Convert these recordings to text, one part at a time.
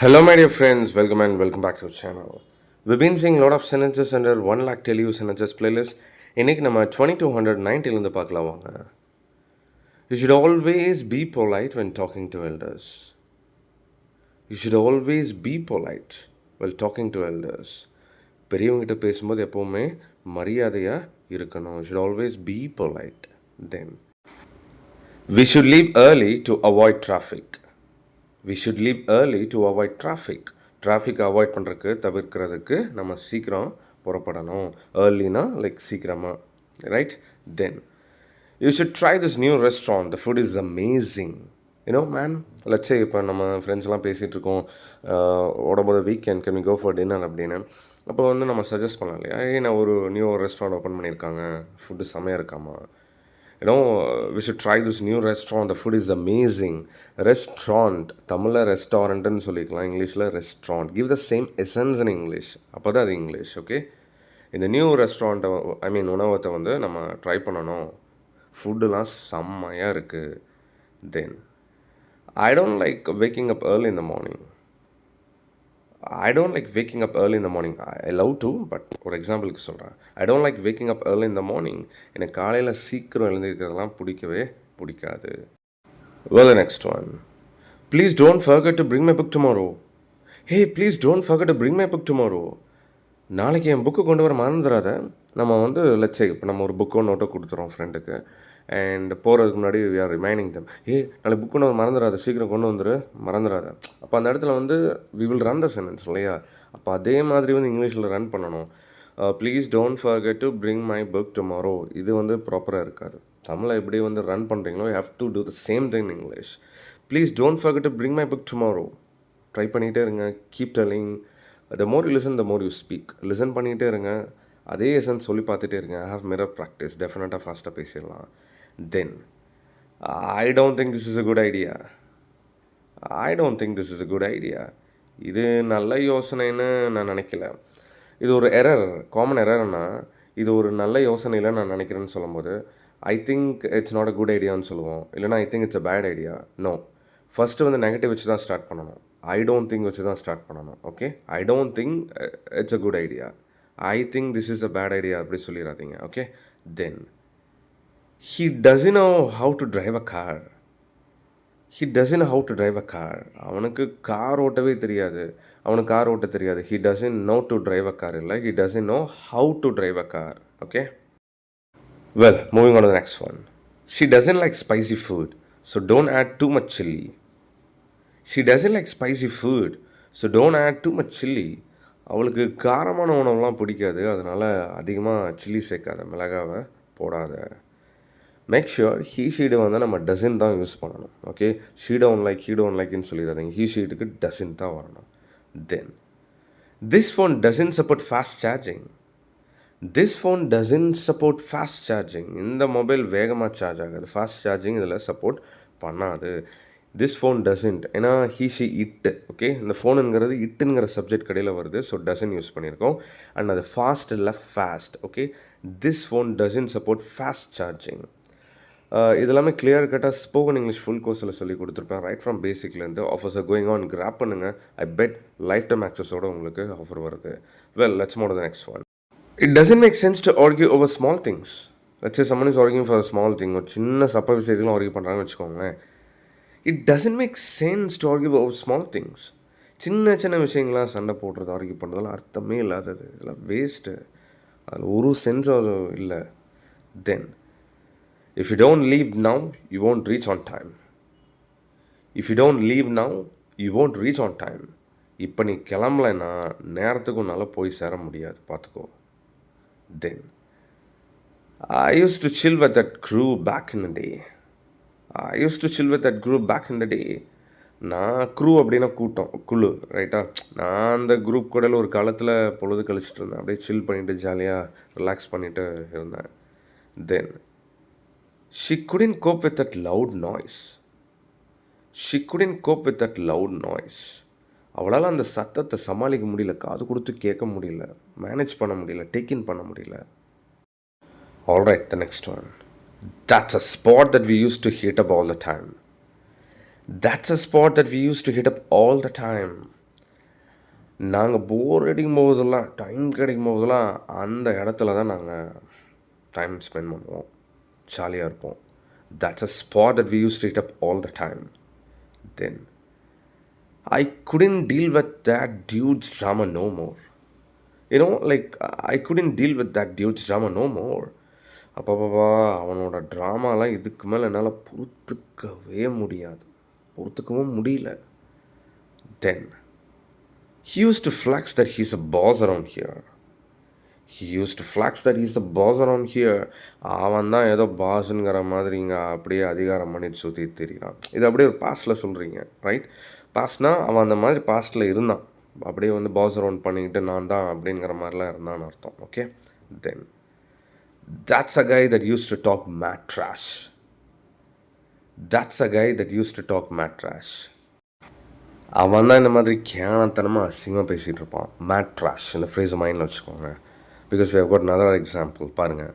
Hello, my dear friends. Welcome and welcome back to our channel. We've been seeing a lot of sentences under 1 lakh Telugu sentences playlist. இன்னைக்கு நம்ம 2290 இருந்து பார்க்கலாம் வாங்க. You should always be polite when talking to elders. You should always be polite while talking to elders. பெரியவங்ககிட்ட பேசும்போது எப்போவுமே மரியாதையாக இருக்கணும். You should always be polite. Then, we should leave early to avoid traffic. We should leave early to avoid traffic. Traffic avoid பண்ணுறதுக்கு தவிர்க்கிறதுக்கு நம்ம சீக்கிரம் புறப்படணும். ஏர்லினா லைக் சீக்கிரமாக, right? Then you should try this new restaurant, the food is amazing. You know man, let's say இப்போ நம்ம ஃப்ரெண்ட்ஸ்லாம் பேசிகிட்டு இருக்கோம், what about weekend can we go for dinner அப்படின்னு. அப்போ வந்து நம்ம சஜஸ்ட் பண்ணலாம் இல்லையா, நான் ஒரு நியூ ரெஸ்டாரண்ட் ஓப்பன் பண்ணியிருக்காங்க, ஃபுட்டு செம்மையாக இருக்காமா, we should try this new restaurant, the food is amazing. Restaurant, தமிழில் ரெஸ்டாரண்ட்டுன்னு சொல்லிக்கலாம், இங்கிலீஷில் restaurant. Give the same essence in English, அப்போ தான் அது இங்கிலீஷ். ஓகே, இந்த நியூ ரெஸ்டாரண்ட்டை உணவகத்தை வந்து நம்ம ட்ரை பண்ணணும், ஃபுட்டுலாம் செம்மையாக இருக்குது. Then I don't like waking up early in the morning. I don't like waking up early in the morning. I love to, but ஒரு எக்ஸாம்பிளுக்கு சொல்கிறேன். I don't like waking up early in the morning. எனக்கு காலையில் சீக்கிரம் எழுந்திருக்கிறதுலாம் பிடிக்கவே பிடிக்காது. Well, the next one. Please don't forget to bring my book tomorrow. Hey, please don't forget to bring my book tomorrow. நாளைக்கு என் book கொண்டு வர மறந்துடாத. நம்ம வந்து லட்சே இப்போ நம்ம ஒரு புக்கோ நோட்டோ கொடுத்துறோம் ஃப்ரெண்டுக்கு, அண்ட் போகிறதுக்கு முன்னாடி வி ஆர் ரிமைனிங் தம், நாளைக்கு புக் கொண்டு மறந்துடாத, சீக்கிரம் கொண்டு வந்துரு, மறந்துடாத. அப்போ அந்த இடத்துல வந்து we will run the sentence இல்லையா? அப்போ அதே மாதிரி வந்து இங்கிலீஷில் ரன் பண்ணணும். Please don't forget to bring my book tomorrow. இது வந்து ப்ராப்பராக இருக்காது. தமிழில் எப்படி வந்து ரன் பண்ணுறீங்களோ, you have to do the same thing in English. Please don't forget to bring my book tomorrow. Try பண்ணிகிட்டே இருங்க, keep telling. The more you listen the more you speak. Listen பண்ணிகிட்டே இருங்க, அதே எசன்ஸ் சொல்லி பார்த்துட்டே இருங்க. I have mirror practice, டெஃபினட்டாக ஃபாஸ்ட்டாக பேசிடலாம். Then, I don't think this is a good idea. I don't think this is a good idea. இது நல்ல யோசனைன்னு நான் நினைக்கல. இது ஒரு எரர், காமன் எரர்னா இது ஒரு நல்ல யோசனையில் நான் நினைக்கிறேன்னு சொல்லும்போது I think it's not a good ஐடியான்னு சொல்லுவோம், இல்லைனா I think it's a bad idea. No, first வந்து நெகட்டிவ் வச்சு தான் ஸ்டார்ட் பண்ணணும். ஐ டோன்ட் திங்க் வச்சு தான் ஸ்டார்ட் பண்ணணும். Okay, I don't think it's a good idea, I think this is a bad idea அப்படி சொல்லிடாதீங்க. Okay, then he doesn't know how to drive a car. He doesn't know how to drive a car. அவனுக்கு car ஓட்டவே தெரியாது, அவனுக்கு car ஓட்ட தெரியாது. He doesn't know to drive a car இல்லை, he doesn't know how to drive a car. Okay, well, moving on to the next one. She doesn't like spicy food, so don't add too much chili. She doesn't like spicy food, so don't add too much chili. அவளுக்கு காரமான உணவுலாம் பிடிக்காது, அதனால் அதிகமாக chilli சேர்க்காத, மிளகாவை போடாத. Make sure he Shirdi வந்து நம்ம டசன் தான் யூஸ் பண்ணணும். Okay, she don't like he don't லைக்னு சொல்லிடாதீங்க, ஹீ ஷீட்டுக்கு டசன் தான் வரணும். Then this phone doesn't support fast charging. This phone doesn't support fast charging. இந்த மொபைல் வேகமாக சார்ஜ் ஆகாது, ஃபாஸ்ட் சார்ஜிங் இதில் சப்போர்ட் பண்ணாது. திஸ் ஃபோன் டசன்ட், ஏன்னா ஹீ ஷி இட்டு. ஓகே, இந்த ஃபோனுங்கிறது இட்டுங்கிற சப்ஜெக்ட் கடையில் வருது, ஸோ டசன் யூஸ் பண்ணியிருக்கோம். அண்ட் அது ஃபாஸ்ட் இல்லை, fast. Okay, this phone doesn't support fast charging. இது எல்லாமே கிளியர் கட்டாக ஸ்போக்கன் இங்கிலீஷ் ஃபுல் கோர்ஸில் சொல்லி கொடுத்துருப்பேன், ரைட் ஃப்ரம் பேசிக்லேருந்து. Offers are going on, grab பண்ணுங்கள். ஐ பெட் லைஃப் டைம் ஆக்சஸோட உங்களுக்கு ஆஃபர் வருது. Well, let's move to the next one. It doesn't make sense to argue over small things. Let's say someone is arguing for small thing. ஒரு சின்ன சப்ப விஷயத்துலாம் argue பண்ணுறாங்கன்னு வச்சுக்கோங்களேன். It doesn't make sense to argue over small things. சின்ன சின்ன விஷயங்கள்லாம் சண்டை போடுறது, ஆர்கியூ பண்ணுறதுலாம் அர்த்தமே இல்லாதது, இல்லை வேஸ்ட்டு, அதில் ஒரு சென்ஸும் இல்லை. தென் if you don't leave now, you won't reach on time. If you don't leave now, you won't reach on time. இப்போ நீ கிளம்பலைன்னா நேரத்துக்கு உன்னால் போய் சேர முடியாது, பார்த்துக்கோ. தென் I used to chill with that crew back in the day. I used to chill with that group back in the day. நான் crew அப்படின்னா கூட்டம், குழு, ரைட்டா? நான் அந்த குரூப் கூட ஒரு காலத்தில் பொழுது கழிச்சிட்டு இருந்தேன், அப்படியே சில் பண்ணிவிட்டு ஜாலியாக ரிலாக்ஸ் பண்ணிவிட்டு இருந்தேன். தென் she couldn't cope with that loud noise. She couldn't cope with that loud noise. அவளால் அந்த சத்தத்தை சமாளிக்க முடியல, காது கொடுத்து கேட்க முடியல, மேனேஜ் பண்ண முடியல, டேக் இன் பண்ண முடியல. Alright, the next one. That's a spot that we used to hit up all the time. That's a spot that we used to hit up all the time. நாங்கள் போர் அடிக்கும் போதெல்லாம் time கிடைக்கும் போதெல்லாம் அந்த இடத்துல தான் நாங்கள் டைம் ஸ்பெண்ட் பண்ணுவோம், ஜாலியாக இருப்போம். That's a spot that we used to eat up all the time. Then I couldn't deal with that dude's drama no more. Like I couldn't deal with that dude's drama no more. அப்பப்பா அவனோட ட்ராமாலாம் இதுக்கு மேலே என்னால் பொறுத்துக்கவும் முடியல. Then he used to flex that he's a boss around here. அவன் தான் ஏதோ பாஸுங்கிற மாதிரிங்க அப்படியே அதிகாரம் பண்ணிட்டு சுற்றி தெரியுறான். இது அப்படியே ஒரு பாஸ்டில் சொல்கிறீங்க, ரைட்? பாஸ்ட்னா அவன் அந்த மாதிரி பாஸ்ட்டில் இருந்தான், அப்படியே வந்து பாஸ் அரவுண்ட் பண்ணிக்கிட்டு நான் தான் அப்படிங்கிற மாதிரிலாம் இருந்தான்னு அர்த்தம். Okay, then that's a guy that used to talk mad trash. அவன் தான் இந்த மாதிரி கேனத்தனமாக அசிங்கமாக பேசிகிட்டு இருப்பான். மேட் ட்ராஷ் இந்த ஃப்ரேஸை மைண்டில் வச்சுக்கோங்க. Because we have got another example. பாருங்கள்,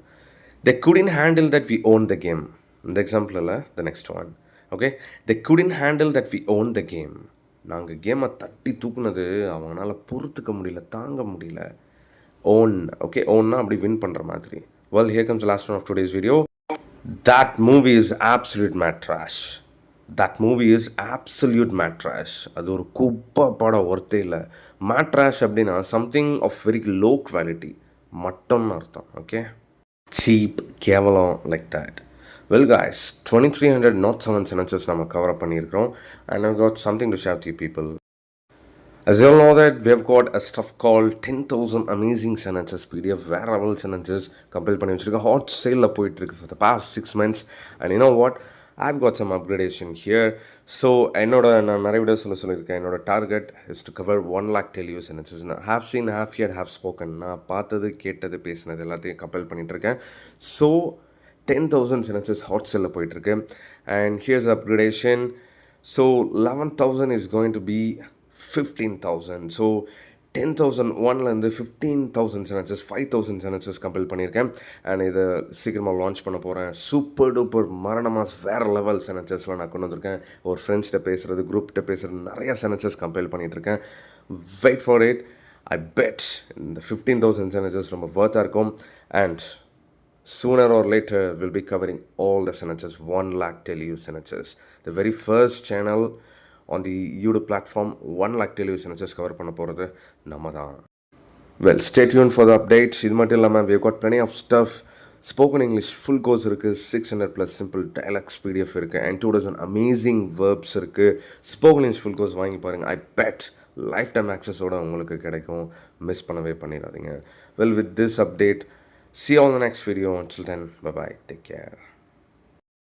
they couldn't handle that we owned the game. இந்த எக்ஸாம்பிள் இல்லை, the next one. Okay, they couldn't handle that we owned the game. நாங்கள் கேமை தட்டி தூக்குனது அவங்களால பொறுத்துக்க முடியல, தாங்க முடியல. ஓன், ஓகே, ஓன்னா அப்படி வின் பண்ணுற மாதிரி. Well, here comes the last one of today's video. That movie is absolute mad trash. அது ஒரு குப்பை படம், ஒர்த்தே இல்லை. மேட் ட்ராஷ் அப்படின்னா something of very low quality மட்டும்னு அர்த்தம். ஓகே, சீப், கேவலம், like that. Well guys, 2300 not 7 sentences நம்ம கவர் பண்ணியிருக்கிறோம். And I've got something to share with you people. As you all know that we have got a stuff called 10,000 amazing sentences PDF, வேற level sentences compile பண்ணி வச்சுருக்கேன். Hot சேலில் போயிட்டுருக்கு for the past 6 months. And you know what, I've got some upgradation here. So நான் நிறைய video சொல்லியிருக்கேன், என்னோட target is to cover 1 lakh Telugu sentences. நான் have seen, have here, have spoken, நான் பார்த்தது, கேட்டது, பேசினது எல்லாத்தையும் கம்பைல் பண்ணிகிட்ருக்கேன். ஸோ 10,000 sentences ஹாட் சேலில் போயிட்டுருக்கு. And here's upgradation. So 11,000 is going to be 15,000. So 10,001லேருந்து 15,000 sentences, 5,000 sentences கம்பைல் பண்ணியிருக்கேன். அண்ட் இதை சீக்கிரமாக லான்ச் பண்ண போகிறேன். சூப்பர் டூப்பர் மரணமாக வேறு லெவல் செனன்சஸ்லாம் நான் கொண்டு வந்திருக்கேன். ஒரு ஃப்ரெண்ட்ஸ்கிட்ட பேசுகிறது, குரூப்கிட்ட பேசுகிறது, நிறையா செனன்சஸ் கம்பைல் பண்ணிகிட்ருக்கேன். Wait for it. I bet இந்த 15,000 sentences ரொம்ப வர்த்தாக இருக்கும். And sooner or later we'll be covering all the sentences, 1 lakh Telugu sentences. The very first channel on the YouTube platform 1 lakh Telugu sentences cover பண்ண போகிறது நம்ம தான். Well, stay tuned for the updates. இது மட்டும் இல்லாமல் we've got plenty of stuff. Spoken English full course இருக்குது, 600+ simple dialects PDF இருக்குது, and 2,000 amazing verbs இருக்குது. Spoken English full course வாங்கி பாருங்கள். I bet lifetime access-ஓட உங்களுக்கு கிடைக்கும். மிஸ் பண்ணவே பண்ணிடாதீங்க. Well, with this update, see you all in the next video. Until then, bye-bye. Take care.